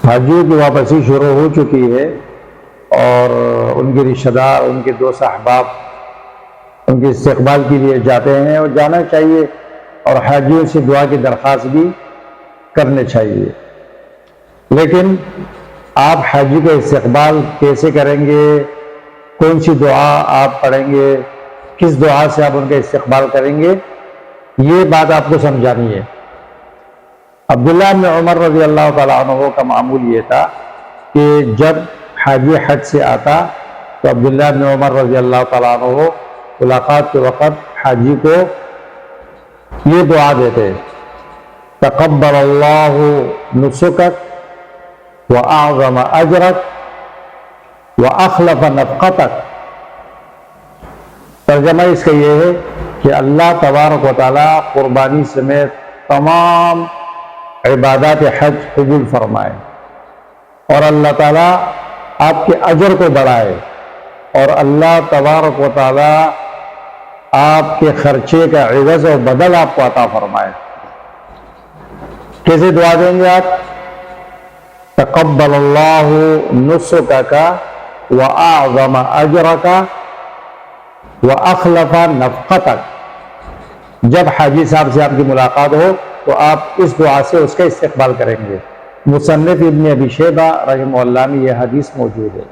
حاجیوں کی واپسی شروع ہو چکی ہے اور ان کے رشتہ دار، ان کے دوست احباب ان کے استقبال کے لیے جاتے ہیں، اور جانا چاہیے، اور حاجیوں سے دعا کی درخواست بھی کرنے چاہیے۔ لیکن آپ حاجی کا استقبال کیسے کریں گے، کون سی دعا آپ پڑھیں گے، کس دعا سے آپ ان کا استقبال کریں گے، یہ بات آپ کو سمجھانی ہے۔ عبداللہ بن عمر رضی اللہ تعالیٰ عنہ کا معمول یہ تھا کہ جب حاجی حج سے آتا تو عبداللہ بن عمر رضی اللہ تعالیٰ عنہ ملاقات کے وقت حاجی کو یہ دعا دیتے: تقبل اللہ نسکک وأعظم اجرک واخلف نفقتک۔ ترجمہ اس کا یہ ہے کہ اللہ تبارک و تعالیٰ قربانی سمیت تمام عبادات حج قبول فرمائے، اور اللہ تعالیٰ آپ کے اجر کو بڑھائے، اور اللہ تبارک و تعالیٰ آپ کے خرچے کا عوض و بدل آپ کو عطا فرمائے۔ کیسے دعا دیں گے آپ؟ تقبل اللہ نسکک واعظم اجرک واخلف نفقتک۔ جب حاجی صاحب سے آپ کی ملاقات ہو تو آپ اس دعا سے اس کا استقبال کریں گے۔ مصنف ابن ابی شیبہ رحمہ اللہ میں یہ حدیث موجود ہے۔